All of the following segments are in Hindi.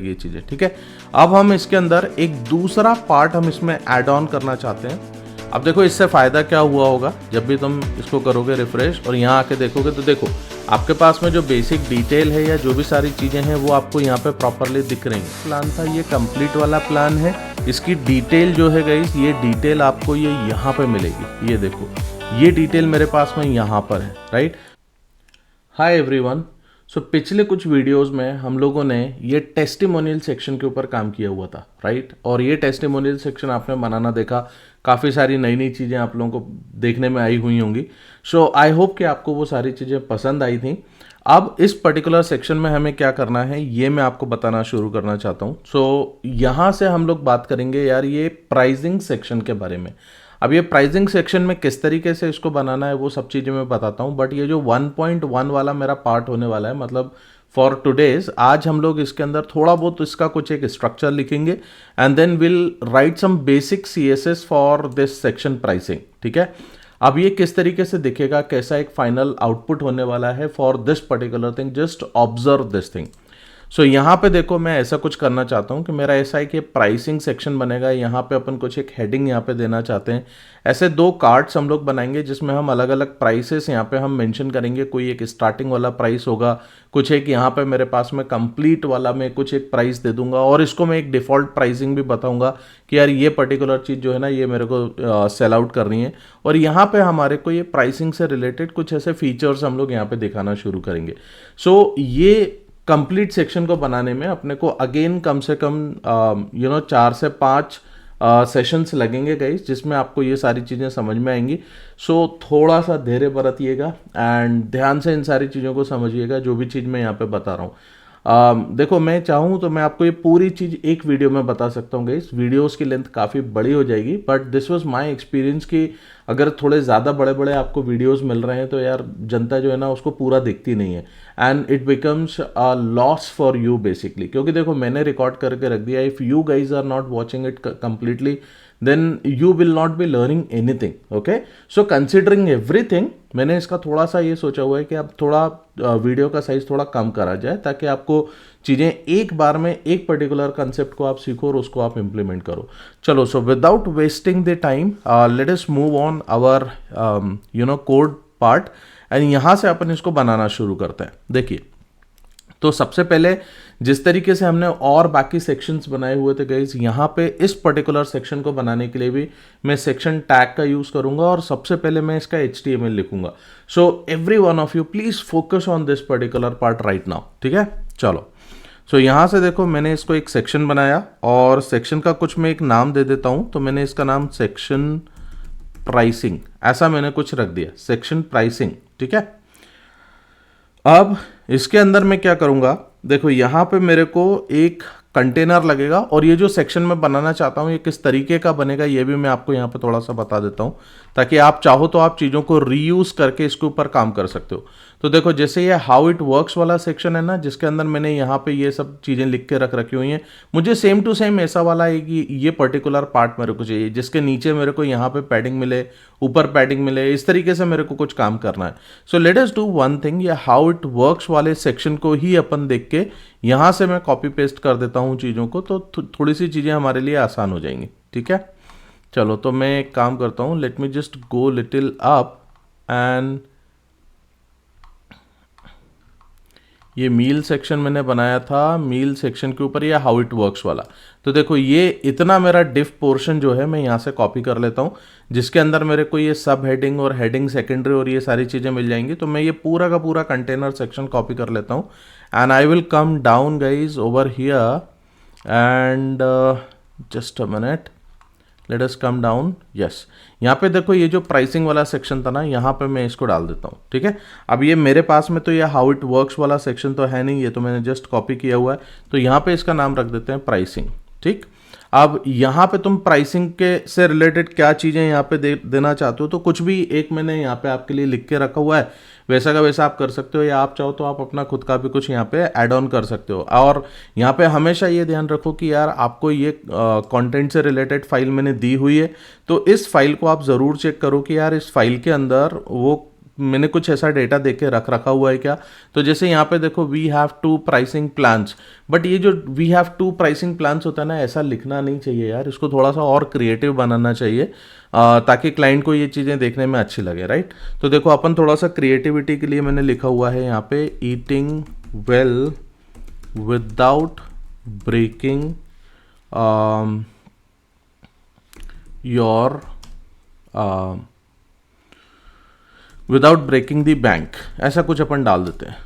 ये चीज़ें, ठीक है। अब हम इसके अंदर एक दूसरा पार्ट हम इसमें ऐड ऑन करना चाहते हैं। अब देखो इससे फ़ायदा क्या हुआ होगा, जब भी तुम इसको करोगे रिफ्रेश और यहाँ आके देखोगे तो देखो आपके पास में जो बेसिक डिटेल है या जो भी सारी चीज़ें हैं वो आपको यहाँ पे प्रॉपरली दिख रही हैं। प्लान था ये कंप्लीट वाला प्लान है, इसकी डिटेल जो है गाइस, ये डिटेल आपको ये यहाँ पे मिलेगी। ये देखो ये डिटेल मेरे पास में यहाँ पर है, राइट। Hi everyone. सो पिछले कुछ वीडियोस में हम लोगों ने ये टेस्टिमोनियल सेक्शन के ऊपर काम किया हुआ था, राइट। और ये टेस्टिमोनियल सेक्शन आपने बनाना देखा, काफ़ी सारी नई नई चीज़ें आप लोगों को देखने में आई हुई होंगी। सो आई होप कि आपको वो सारी चीज़ें पसंद आई थी। अब इस पर्टिकुलर सेक्शन में हमें क्या करना है ये मैं आपको बताना शुरू करना चाहता हूँ। सो यहाँ से हम लोग बात करेंगे यार ये प्राइसिंग सेक्शन के बारे में। अब ये प्राइसिंग सेक्शन में किस तरीके से इसको बनाना है वो सब चीज़ें मैं बताता हूँ, बट ये जो 1.1 वाला मेरा पार्ट होने वाला है, मतलब फॉर टुडेज आज हम लोग इसके अंदर थोड़ा बहुत इसका कुछ एक स्ट्रक्चर लिखेंगे and then will write some basic CSS for this section pricing, ठीक है। अब ये किस तरीके से दिखेगा, कैसा एक फाइनल आउटपुट होने वाला है for this particular thing, just observe this thing. So यहाँ पे देखो मैं ऐसा कुछ करना चाहता हूँ कि मेरा ऐसा है कि प्राइसिंग सेक्शन बनेगा, यहाँ पे अपन कुछ एक हेडिंग यहाँ पे देना चाहते हैं। ऐसे दो कार्ड्स हम लोग बनाएंगे जिसमें हम अलग अलग प्राइसेस यहाँ पे हम मेंशन करेंगे। कोई एक स्टार्टिंग वाला प्राइस होगा, कुछ एक यहाँ पे मेरे पास में कंप्लीट वाला मैं कुछ एक प्राइस दे दूंगा और इसको मैं एक डिफ़ॉल्ट प्राइसिंग भी बताऊंगा कि यार ये पर्टिकुलर चीज़ जो है ना ये मेरे को सेल आउट करनी है। और यहाँ पे हमारे को ये प्राइसिंग से रिलेटेड कुछ ऐसे फीचर्स हम लोग यहाँ पे दिखाना शुरू करेंगे। सो ये कंप्लीट सेक्शन को बनाने में अपने को अगेन कम से कम 4 से 5 सेशंस लगेंगे गाइस, जिसमें आपको ये सारी चीज़ें समझ में आएंगी। सो थोड़ा सा धैर्य बरतिएगा एंड ध्यान से इन सारी चीज़ों को समझिएगा जो भी चीज़ मैं यहाँ पे बता रहा हूँ। देखो मैं चाहूँ तो मैं आपको ये पूरी चीज़ एक वीडियो में बता सकता हूँ गाइस, वीडियोस की लेंथ काफ़ी बड़ी हो जाएगी, but this was my experience कि अगर थोड़े ज़्यादा बड़े बड़े आपको वीडियोस मिल रहे हैं तो यार जनता जो है ना उसको पूरा दिखती नहीं है and it becomes a loss for you basically. क्योंकि देखो मैंने रिकॉर्ड करके रख दिया, if you guys are not watching it completely then you will not be learning anything, okay? So considering everything, मैंने इसका थोड़ा सा ये सोचा हुआ है कि अब थोड़ा वीडियो का साइज थोड़ा कम करा जाए ताकि आपको चीज़ें एक बार में एक पर्टिकुलर कंसेप्ट को आप सीखो और उसको आप इम्प्लीमेंट करो। चलो, so without wasting the time let us move on our code part and यहाँ से अपन इसको बनाना शुरू करते हैं। देखिए तो सबसे पहले जिस तरीके से हमने और बाकी सेक्शंस बनाए हुए थे गाइस, यहाँ पे इस पर्टिकुलर सेक्शन को बनाने के लिए भी मैं सेक्शन टैग का यूज़ करूँगा और सबसे पहले मैं इसका HTML लिखूंगा। So every one of you please focus on this particular part right now, ठीक है। चलो, सो यहाँ से देखो मैंने इसको एक सेक्शन बनाया और सेक्शन का कुछ मैं एक नाम दे देता हूँ। तो मैंने इसका नाम सेक्शन प्राइसिंग ऐसा मैंने कुछ रख दिया, सेक्शन प्राइसिंग, ठीक है। अब इसके अंदर मैं क्या करूंगा, देखो यहाँ पे मेरे को एक कंटेनर लगेगा और ये जो सेक्शन में बनाना चाहता हूँ ये किस तरीके का बनेगा ये भी मैं आपको यहाँ पे थोड़ा सा बता देता हूँ ताकि आप चाहो तो आप चीज़ों को रीयूज करके इसके ऊपर काम कर सकते हो। तो देखो जैसे ये हाउ इट वर्क्स वाला सेक्शन है ना, जिसके अंदर मैंने यहाँ पे ये सब चीज़ें लिख के रख रखी हुई हैं, मुझे सेम टू सेम ऐसा वाला है कि ये पर्टिकुलर पार्ट मेरे को चाहिए जिसके नीचे मेरे को यहाँ पे पैडिंग मिले, ऊपर पैडिंग मिले, इस तरीके से मेरे को कुछ काम करना है। So let us do one thing, ये हाउ इट वर्क्स वाले सेक्शन को ही अपन देख के यहाँ से मैं कॉपी पेस्ट कर देता हूँ चीज़ों को, तो थोड़ी सी चीज़ें हमारे लिए आसान हो जाएंगी, ठीक है। चलो तो मैं एक काम करता हूँ, let me just go little up and ये मील सेक्शन मैंने बनाया था, मील सेक्शन के ऊपर ये हाउ इट वर्क्स वाला। तो देखो ये इतना मेरा डिफ पोर्शन जो है मैं यहाँ से कॉपी कर लेता हूँ जिसके अंदर मेरे को ये सब हेडिंग और हेडिंग सेकेंडरी और ये सारी चीज़ें मिल जाएंगी। तो मैं ये पूरा का पूरा कंटेनर सेक्शन कॉपी कर लेता हूँ and I will come down guys over here and just a minute, let us come down. Yes, यहाँ पे देखो ये जो प्राइसिंग वाला सेक्शन था ना, यहाँ पे मैं इसको डाल देता हूँ, ठीक है। अब ये मेरे पास में तो ये हाउ इट वर्क्स वाला सेक्शन तो है नहीं, ये तो मैंने जस्ट कॉपी किया हुआ है। तो यहाँ पे इसका नाम रख देते हैं प्राइसिंग, ठीक। अब यहाँ पे तुम प्राइसिंग के से रिलेटेड क्या चीज़ें यहाँ पे देना चाहते हो तो कुछ भी एक मैंने यहाँ पे आपके लिए लिख के रखा हुआ है, वैसा का वैसा आप कर सकते हो, या आप चाहो तो आप अपना खुद का भी कुछ यहाँ पे ऐड ऑन कर सकते हो। और यहाँ पे हमेशा ये ध्यान रखो कि यार आपको ये कंटेंट से रिलेटेड फाइल मैंने दी हुई है, तो इस फाइल को आप ज़रूर चेक करो कि यार इस फाइल के अंदर वो मैंने कुछ ऐसा डेटा देख के रख रखा हुआ है क्या। तो जैसे यहाँ पे देखो we have two pricing plans, but ये जो we have two pricing plans होता है ना, ऐसा लिखना नहीं चाहिए यार, इसको थोड़ा सा और क्रिएटिव बनाना चाहिए ताकि क्लाइंट को ये चीज़ें देखने में अच्छी लगे, राइट। तो देखो अपन थोड़ा सा क्रिएटिविटी के लिए मैंने लिखा हुआ है यहाँ पे eating well without breaking your without breaking the bank, ऐसा कुछ अपन डाल देते हैं,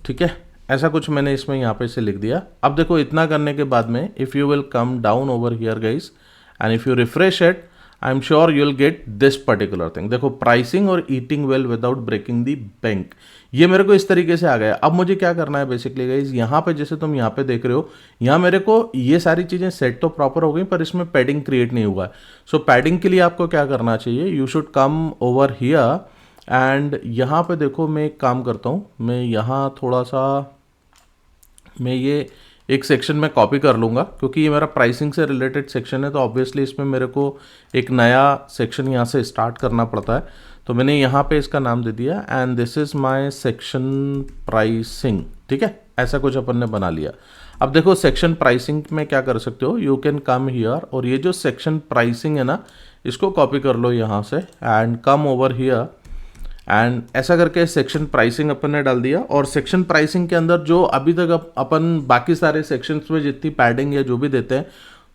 ठीक है। ऐसा कुछ मैंने इसमें यहाँ पे से लिख दिया। अब देखो इतना करने के बाद में if you will come down over here guys and if you refresh it, I am sure you will get this particular thing. देखो प्राइसिंग और eating well without breaking the bank, ये मेरे को इस तरीके से आ गया। अब मुझे क्या करना है बेसिकली गाइस, यहाँ पे जैसे तुम यहाँ पे देख रहे हो, यहाँ मेरे को ये सारी चीज़ें सेट तो प्रॉपर हो गई पर इसमें पैडिंग क्रिएट नहीं हुआ है। सो पैडिंग के लिए आपको क्या करना चाहिए, you should come over here and यहाँ पे देखो मैं एक काम करता हूँ, मैं यहाँ थोड़ा सा मैं ये एक सेक्शन में कॉपी कर लूँगा क्योंकि ये मेरा प्राइसिंग से रिलेटेड सेक्शन है, तो ऑब्वियसली इसमें मेरे को एक नया सेक्शन यहाँ से स्टार्ट करना पड़ता है। तो मैंने यहाँ पे इसका नाम दे दिया and this is my section pricing, ठीक है। ऐसा कुछ अपन ने बना लिया। अब देखो सेक्शन प्राइसिंग में क्या कर सकते हो, यू कैन कम हियर और ये जो सेक्शन प्राइसिंग है ना, इसको कॉपी कर लो यहाँ से and come over here and ऐसा करके सेक्शन प्राइसिंग अपन ने डाल दिया। और सेक्शन प्राइसिंग के अंदर जो अभी तक अपन बाकी सारे सेक्शंस में जितनी पैडिंग या जो भी देते हैं,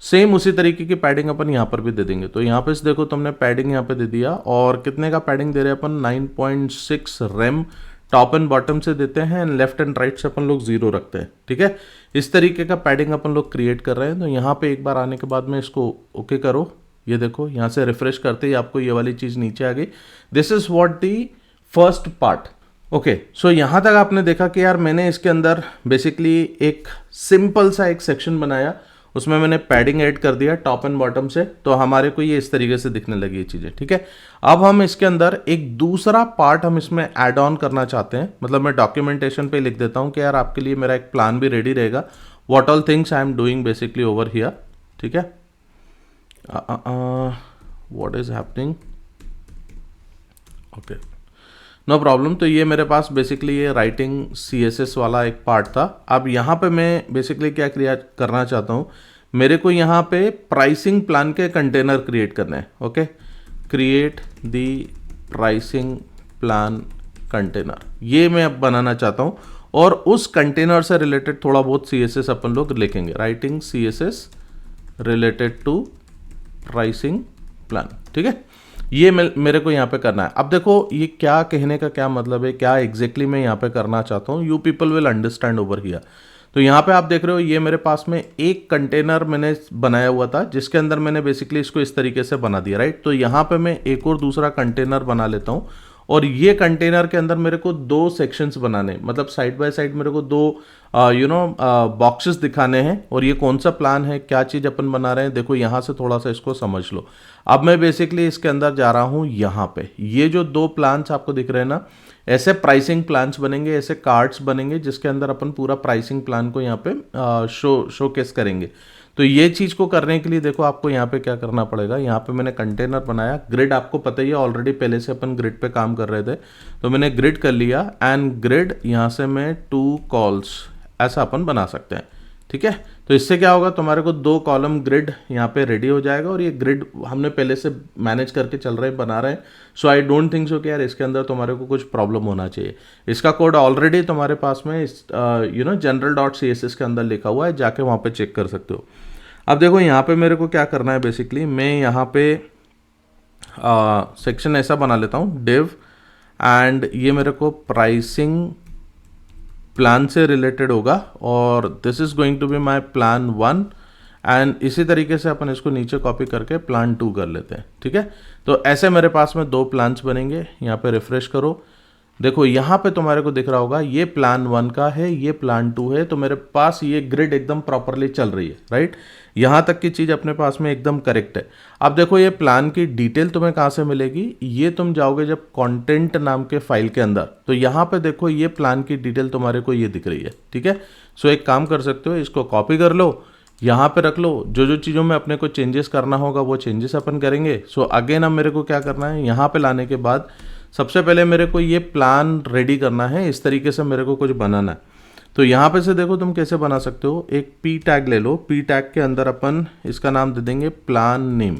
सेम उसी तरीके की पैडिंग अपन यहाँ पर भी दे देंगे। तो यहाँ पे से देखो तुमने पैडिंग यहाँ पे दे दिया और कितने का पैडिंग दे रहे हैं अपन, 9.6 रेम टॉप एंड बॉटम से देते हैं एंड लेफ्ट एंड राइट से अपन लोग 0 रखते हैं, ठीक है। इस तरीके का पैडिंग अपन लोग क्रिएट कर रहे हैं। तो यहाँ पे एक बार आने के बाद में इसको ओके करो, ये देखो यहाँ से रिफ्रेश करते ही आपको ये वाली चीज़ नीचे आ गई। This is what the first part, okay. So यहाँ तक आपने देखा कि यार मैंने इसके अंदर बेसिकली एक सिंपल सा एक सेक्शन बनाया, उसमें मैंने पैडिंग ऐड कर दिया टॉप एंड बॉटम से, तो हमारे को ये इस तरीके से दिखने लगी ये चीज़ें, ठीक है। अब हम इसके अंदर एक दूसरा पार्ट हम इसमें ऐड ऑन करना चाहते हैं, मतलब मैं डॉक्यूमेंटेशन पे लिख देता हूँ कि यार आपके लिए मेरा एक प्लान भी रेडी रहेगा, what all things I am doing basically over here, ठीक है। What is happening, okay no problem. तो ये मेरे पास बेसिकली ये राइटिंग CSS वाला एक पार्ट था। अब यहाँ पे मैं बेसिकली क्या क्रिएट करना चाहता हूँ, मेरे को यहाँ पे प्राइसिंग प्लान के कंटेनर क्रिएट करने हैं, okay. Create the pricing plan container, ये मैं अब बनाना चाहता हूँ और उस कंटेनर से रिलेटेड थोड़ा बहुत CSS अपन लोग लिखेंगे, writing CSS related to pricing plan, ठीक है। ये मेरे को यहाँ पे करना है। अब देखो ये क्या कहने का क्या मतलब है, क्या एग्जैक्टली मैं यहाँ पे करना चाहता हूँ, you people will understand over here. तो यहाँ पे आप देख रहे हो ये मेरे पास में एक कंटेनर मैंने बनाया हुआ था जिसके अंदर मैंने बेसिकली इसको इस तरीके से बना दिया, राइट। तो यहाँ पे मैं एक और दूसरा कंटेनर बना लेता हूँ और ये कंटेनर के अंदर मेरे को 2 सेक्शंस बनाने, मतलब साइड बाय साइड मेरे को 2 बॉक्सेस दिखाने हैं और ये कौन सा प्लान है, क्या चीज़ अपन बना रहे हैं। देखो यहाँ से थोड़ा सा इसको समझ लो। अब मैं बेसिकली इसके अंदर जा रहा हूँ, यहाँ पे ये जो 2 प्लान्स आपको दिख रहे हैं ना, ऐसे प्राइसिंग प्लान्स बनेंगे, ऐसे कार्ड्स बनेंगे जिसके अंदर अपन पूरा प्राइसिंग प्लान को यहाँ पे शोकेस करेंगे। तो ये चीज़ को करने के लिए देखो आपको यहाँ पे क्या करना पड़ेगा, यहाँ पे मैंने कंटेनर बनाया, ग्रिड आपको पता ही है ऑलरेडी, पहले से अपन ग्रिड पे काम कर रहे थे, तो मैंने ग्रिड कर लिया एंड ग्रिड यहाँ से मैं 2 कॉल्स ऐसा अपन बना सकते हैं, ठीक है। तो इससे क्या होगा, तुम्हारे को 2 कॉलम ग्रिड यहाँ पे रेडी हो जाएगा और ये ग्रिड हमने पहले से मैनेज करके चल रहे हैं, बना रहे हैं। सो आई डोंट थिंक सो कि यार इसके अंदर तुम्हारे को कुछ प्रॉब्लम होना चाहिए। इसका कोड ऑलरेडी तुम्हारे पास में general.css के अंदर लिखा हुआ है, जाके वहाँ पे चेक कर सकते हो। अब देखो यहाँ पे मेरे को क्या करना है, बेसिकली मैं यहाँ पे सेक्शन ऐसा बना लेता हूँ div एंड ये मेरे को प्राइसिंग प्लान से रिलेटेड होगा और this is going to be my plan 1 and इसी तरीके से अपन इसको नीचे कॉपी करके प्लान 2 कर लेते हैं, ठीक है। तो ऐसे मेरे पास में 2 प्लान्स बनेंगे। यहाँ पे रिफ्रेश करो, देखो यहाँ पे तुम्हारे को दिख रहा होगा ये प्लान 1 का है, ये प्लान 2 है, तो मेरे पास ये ग्रिड एकदम प्रॉपरली चल रही है, राइट। यहाँ तक की चीज़ अपने पास में एकदम करेक्ट है। अब देखो ये प्लान की डिटेल तुम्हें कहाँ से मिलेगी, ये तुम जाओगे जब कंटेंट नाम के फाइल के अंदर, तो यहाँ पे देखो ये प्लान की डिटेल तुम्हारे को ये दिख रही है, ठीक है। सो एक काम कर सकते हो, इसको कॉपी कर लो, यहाँ पे रख लो, जो जो चीज़ों में अपने को चेंजेस करना होगा वो चेंजेस अपन करेंगे। सो अगेन अब मेरे को क्या करना है, यहाँ पे लाने के बाद सबसे पहले मेरे को ये प्लान रेडी करना है, इस तरीके से मेरे को कुछ बनाना है। तो यहाँ पे से देखो तुम कैसे बना सकते हो, एक पी टैग ले लो, पी टैग के अंदर अपन इसका नाम दे देंगे प्लान नेम,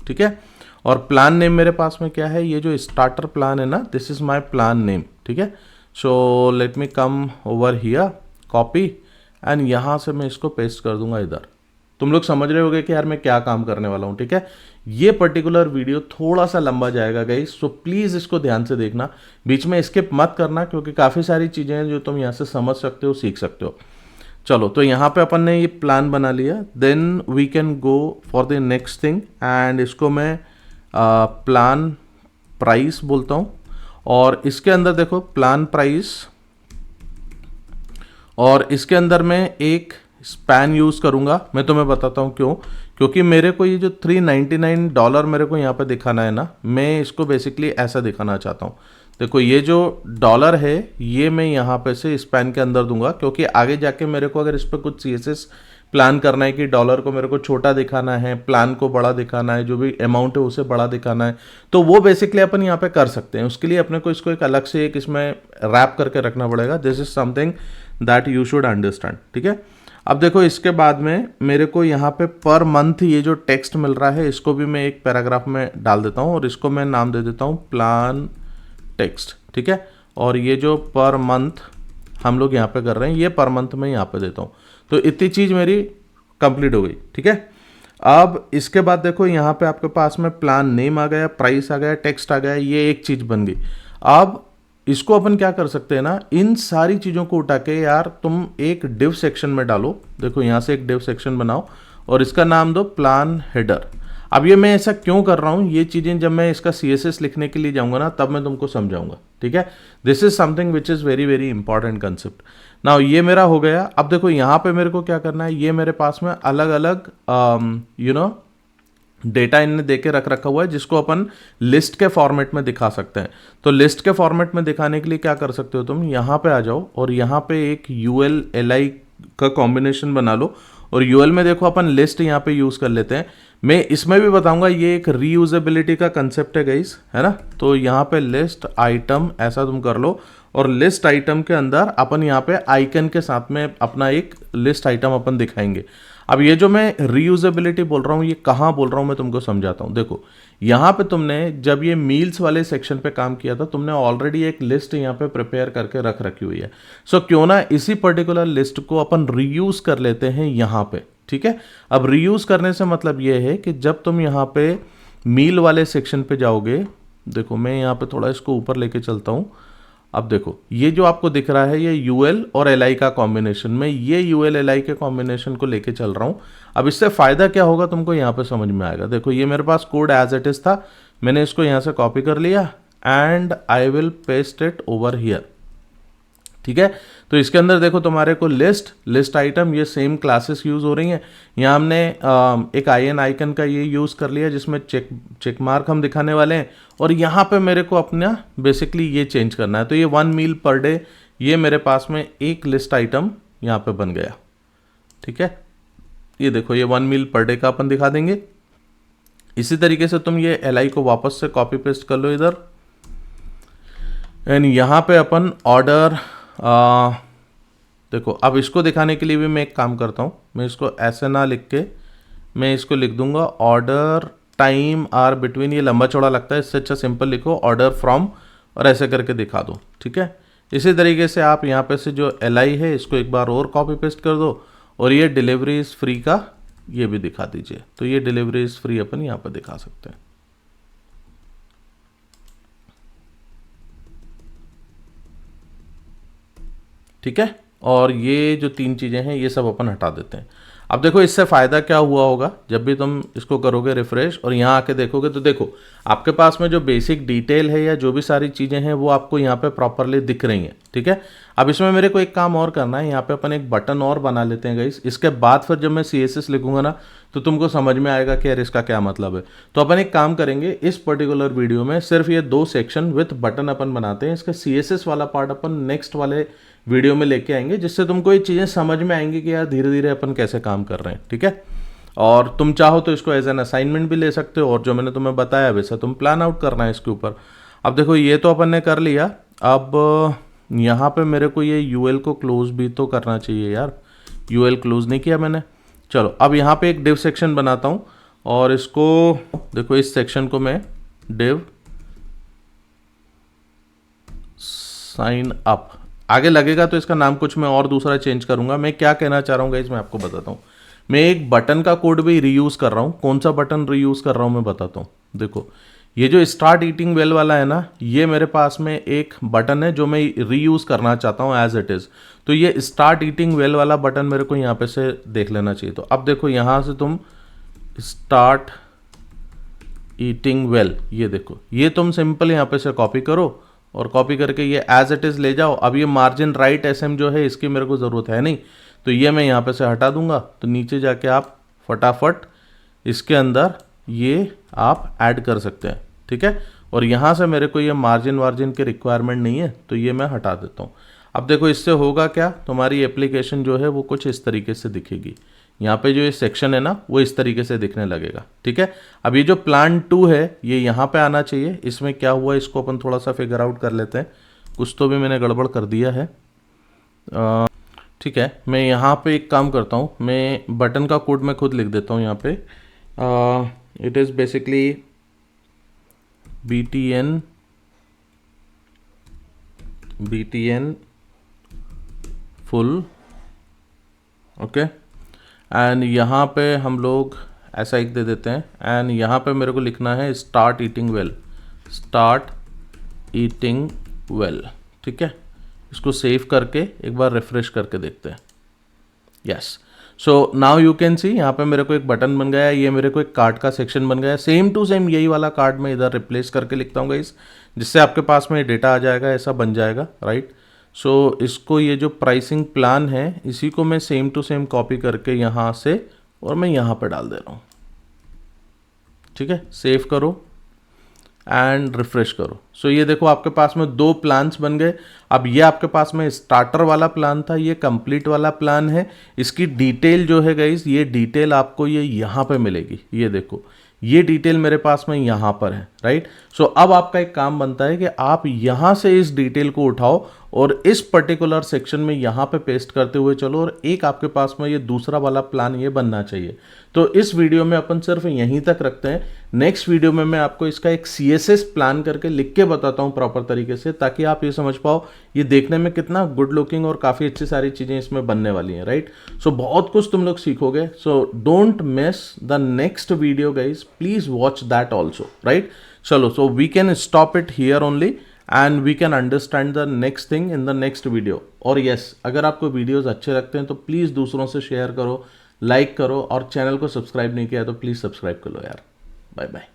ठीक है। और प्लान नेम मेरे पास में क्या है, ये जो स्टार्टर प्लान है ना, this is my plan name, ठीक है। So let me come over here, copy, and यहाँ से मैं इसको पेस्ट कर दूंगा इधर। तुम लोग समझ रहे होगे कि यार मैं क्या काम करने वाला हूँ, ठीक है। ये पर्टिकुलर वीडियो थोड़ा सा लंबा जाएगा गाइस, सो प्लीज़ इसको ध्यान से देखना, बीच में स्किप मत करना, क्योंकि काफ़ी सारी चीज़ें हैं जो तुम यहाँ से समझ सकते हो, सीख सकते हो। चलो, तो यहाँ पे अपन ने ये प्लान बना लिया, then we can go for the next thing, and इसको मैं प्लान प्राइस बोलता हूँ। और इसके अंदर देखो प्लान प्राइस, और इसके अंदर मैं एक स्पैन यूज़ करूँगा। मैं तुम्हें बताता हूँ क्यों, क्योंकि मेरे को ये जो $399 मेरे को यहाँ पे दिखाना है ना, मैं इसको बेसिकली ऐसा दिखाना चाहता हूँ। देखो ये जो डॉलर है ये मैं यहाँ पे से स्पैन के अंदर दूंगा, क्योंकि आगे जाके मेरे को अगर इस पर कुछ CSS प्लान करना है कि डॉलर को मेरे को छोटा दिखाना है, प्लान को बड़ा दिखाना है, जो भी अमाउंट है उसे बड़ा दिखाना है, तो वो बेसिकली अपन यहाँ पे कर सकते हैं। उसके लिए अपने को इसको एक अलग से एक इसमें रैप करके रखना पड़ेगा। This is something that you should understand, ठीक है। अब देखो इसके बाद में मेरे को यहाँ पे पर मंथ ये जो टेक्स्ट मिल रहा है, इसको भी मैं एक पैराग्राफ में डाल देता हूँ, और इसको मैं नाम दे देता हूँ प्लान टेक्स्ट, ठीक है। और ये जो पर मंथ हम लोग यहाँ पे कर रहे हैं, ये पर मंथ में यहाँ पे देता हूँ। तो इतनी चीज़ मेरी कंप्लीट हो गई, ठीक है। अब इसके बाद देखो यहाँ पे आपके पास में प्लान नेम आ गया, प्राइस आ गया, टेक्स्ट आ गया, ये एक चीज़ बन गई। अब इसको अपन क्या कर सकते हैं ना, इन सारी चीज़ों को उठा के यार तुम एक डिव सेक्शन में डालो। देखो यहाँ से एक डिव सेक्शन बनाओ और इसका नाम दो प्लान हेडर। अब ये मैं ऐसा क्यों कर रहा हूँ, ये चीज़ें जब मैं इसका CSS लिखने के लिए जाऊँगा ना, तब मैं तुमको समझाऊंगा, ठीक है। This is something which is very very important concept. Now ये मेरा हो गया। अब देखो यहाँ पे मेरे को क्या करना है, ये मेरे पास में अलग अलग डेटा इनने दे के रख रखा हुआ है, जिसको अपन लिस्ट के फॉर्मेट में दिखा सकते हैं। तो लिस्ट के फॉर्मेट में दिखाने के लिए क्या कर सकते हो, तुम यहाँ पे आ जाओ और यहाँ पे एक UL LI का कॉम्बिनेशन बना लो, और UL में देखो अपन लिस्ट यहाँ पे यूज़ कर लेते हैं। मैं इसमें भी बताऊंगा, ये एक रीयूजेबिलिटी का कंसेप्ट है गाइस, है ना। तो यहाँ पे लिस्ट आइटम ऐसा तुम कर लो, और लिस्ट आइटम के अंदर अपन यहाँ पे आइकन के साथ में अपना एक लिस्ट आइटम अपन दिखाएंगे। अब ये जो मैं रीयूजेबिलिटी बोल रहा हूँ, ये कहाँ बोल रहा हूँ मैं तुमको समझाता हूँ। देखो यहाँ पे तुमने जब ये मील्स वाले सेक्शन पे काम किया था, तुमने ऑलरेडी एक लिस्ट यहाँ पे प्रिपेयर करके रख रखी हुई है। सो क्यों ना इसी पर्टिकुलर लिस्ट को अपन रीयूज कर लेते हैं यहाँ पे, ठीक है। अब रीयूज करने से मतलब ये है कि जब तुम यहाँ पे मील वाले सेक्शन पे जाओगे, देखो मैं यहाँ पे थोड़ा इसको ऊपर लेके चलता हूँ। अब देखो ये जो आपको दिख रहा है, ये UL और LI का कॉम्बिनेशन, में ये UL LI के कॉम्बिनेशन को लेके चल रहा हूँ। अब इससे फ़ायदा क्या होगा तुमको यहाँ पे समझ में आएगा। देखो ये मेरे पास कोड एज इट इज़ था, मैंने इसको यहाँ से कॉपी कर लिया and I will paste it over here, ठीक है। तो इसके अंदर देखो तुम्हारे को लिस्ट आइटम, ये सेम क्लासेस यूज़ हो रही हैं। यहाँ हमने एक IN आइकन का ये यूज़ कर लिया, जिसमें चेक मार्क हम दिखाने वाले हैं, और यहाँ पे मेरे को अपना बेसिकली ये चेंज करना है। तो ये 1 मील पर डे, ये मेरे पास में एक लिस्ट आइटम यहाँ पे बन गया, ठीक है। ये देखो ये 1 मील पर डे का अपन दिखा देंगे। इसी तरीके से तुम ये LI को वापस से कॉपी पेस्ट कर लो इधर, एंड यहाँ पे अपन ऑर्डर, देखो अब इसको दिखाने के लिए भी मैं एक काम करता हूँ, मैं इसको ऐसे ना लिख के मैं इसको लिख दूंगा ऑर्डर टाइम आर बिटवीन। ये लंबा चौड़ा लगता है, इससे अच्छा सिंपल लिखो ऑर्डर फ्रॉम, और ऐसे करके दिखा दो, ठीक है। इसी तरीके से आप यहाँ पे से जो LI है इसको एक बार और कॉपी पेस्ट कर दो, और ये डिलीवरी इज़ फ्री का ये भी दिखा दीजिए। तो ये डिलीवरी इज़ फ्री अपन यहाँ पर दिखा सकते हैं, ठीक है। और ये जो 3 चीज़ें हैं ये सब अपन हटा देते हैं। अब देखो इससे फ़ायदा क्या हुआ होगा, जब भी तुम इसको करोगे रिफ्रेश और यहाँ आके देखोगे, तो देखो आपके पास में जो बेसिक डिटेल है या जो भी सारी चीज़ें हैं वो आपको यहाँ पे प्रॉपरली दिख रही हैं, ठीक है। अब इसमें मेरे को एक काम और करना है, यहाँ पे अपन एक बटन और बना लेते हैं गाइस। इसके बाद फिर जब मैं CSS लिखूंगा ना, तो तुमको समझ में आएगा कि यार इसका क्या मतलब है। तो अपन एक काम करेंगे, इस पर्टिकुलर वीडियो में सिर्फ ये 2 सेक्शन विथ बटन अपन बनाते हैं। इसका CSS वाला पार्ट अपन नेक्स्ट वाले वीडियो में लेके आएंगे, जिससे तुमको ये चीज़ें समझ में आएंगी कि यार धीरे धीरे अपन कैसे काम कर रहे हैं, ठीक है। और तुम चाहो तो इसको एज एन असाइनमेंट भी ले सकते हो, और जो मैंने तुम्हें बताया वैसा तुम प्लान आउट करना है इसके ऊपर। अब देखो ये तो अपन ने कर लिया, अब यहाँ पे मेरे को ये यूएल को क्लोज भी तो करना चाहिए यार, यूएल क्लोज नहीं किया मैंने। चलो अब यहाँ पे एक डिव सेक्शन बनाता हूँ और इसको देखो इस सेक्शन को मैं डिव साइन अप, आगे लगेगा तो इसका नाम कुछ मैं और दूसरा चेंज करूंगा। मैं क्या कहना चाह रहा हूँ गाइस मैं आपको बताता हूँ। मैं एक बटन का कोड भी रीयूज कर रहा हूँ। कौन सा बटन रीयूज कर रहा हूँ मैं बताता हूँ। देखो ये जो स्टार्ट ईटिंग वेल वाला है ना, ये मेरे पास में एक बटन है जो मैं रीयूज करना चाहता हूँ एज इट इज। तो ये स्टार्ट ईटिंग वेल वाला बटन मेरे को यहाँ पे से देख लेना चाहिए। तो अब देखो यहाँ से तुम स्टार्ट ईटिंग वेल, ये देखो ये तुम सिंपल यहाँ पे से कॉपी करो और कॉपी करके ये एज इट इज ले जाओ। अब ये मार्जिन राइट एसएम जो है इसकी मेरे को ज़रूरत है नहीं, तो ये मैं यहाँ पे से हटा दूंगा। तो नीचे जाके आप फटाफट इसके अंदर ये आप ऐड कर सकते हैं, ठीक है। और यहाँ से मेरे को ये मार्जिन वार्जिन की रिक्वायरमेंट नहीं है, तो ये मैं हटा देता हूँ। अब देखो इससे होगा क्या, तुम्हारी एप्लीकेशन जो है वो कुछ इस तरीके से दिखेगी। यहाँ पे जो ये सेक्शन है ना वो इस तरीके से दिखने लगेगा, ठीक है। अब ये जो प्लान 2 है ये यहाँ पे आना चाहिए। इसमें क्या हुआ इसको अपन थोड़ा सा फिगर आउट कर लेते हैं। कुछ तो भी मैंने गड़बड़ कर दिया है, ठीक है। मैं यहाँ पे एक काम करता हूँ, मैं बटन का कोड मैं खुद लिख देता हूँ यहाँ पे। It is basically BTN full, okay. And यहाँ पे हम लोग ऐसा एक दे देते हैं एंड यहाँ पे मेरे को लिखना है start eating well, start eating well, ठीक है। इसको सेव करके एक बार रिफ्रेश करके देखते हैं। Yes, so now you can see यहाँ पे मेरे को एक बटन बन गया है, ये मेरे को एक कार्ड का सेक्शन बन गया है। सेम टू सेम यही वाला कार्ड मैं इधर रिप्लेस करके लिखता हूँ गाइस, जिससे आपके पास में डेटा आ जाएगा, ऐसा बन जाएगा, राइट। सो इसको ये जो प्राइसिंग प्लान है इसी को मैं सेम टू सेम कॉपी करके यहाँ से और मैं यहाँ पे डाल दे रहा हूँ, ठीक है। सेव करो एंड रिफ्रेश करो। सो ये देखो आपके पास में 2 प्लान्स बन गए। अब ये आपके पास में स्टार्टर वाला प्लान था, ये कंप्लीट वाला प्लान है। इसकी डिटेल जो है गाइस, ये डिटेल आपको ये यहाँ पे मिलेगी। ये देखो ये डिटेल मेरे पास में यहाँ पर है, राइट। सो अब आपका एक काम बनता है कि आप यहाँ से इस डिटेल को उठाओ और इस पर्टिकुलर सेक्शन में यहाँ पे पेस्ट करते हुए चलो, और एक आपके पास में ये दूसरा वाला प्लान ये बनना चाहिए। तो इस वीडियो में अपन सिर्फ यहीं तक रखते हैं। नेक्स्ट वीडियो में मैं आपको इसका एक CSS प्लान करके लिख के बताता हूँ प्रॉपर तरीके से, ताकि आप ये समझ पाओ ये देखने में कितना गुड लुकिंग और काफ़ी अच्छी सारी चीज़ें इसमें बनने वाली हैं, राइट। सो बहुत कुछ तुम लोग सीखोगे। So don't miss the next video guys, please watch that also, right. चलो, so we can stop it here only and we can understand the next thing in the next video. और यस, अगर आपको वीडियोस अच्छे लगते हैं तो प्लीज़ दूसरों से शेयर करो, लाइक करो, और चैनल को सब्सक्राइब नहीं किया तो प्लीज़ सब्सक्राइब कर लो यार। Bye bye.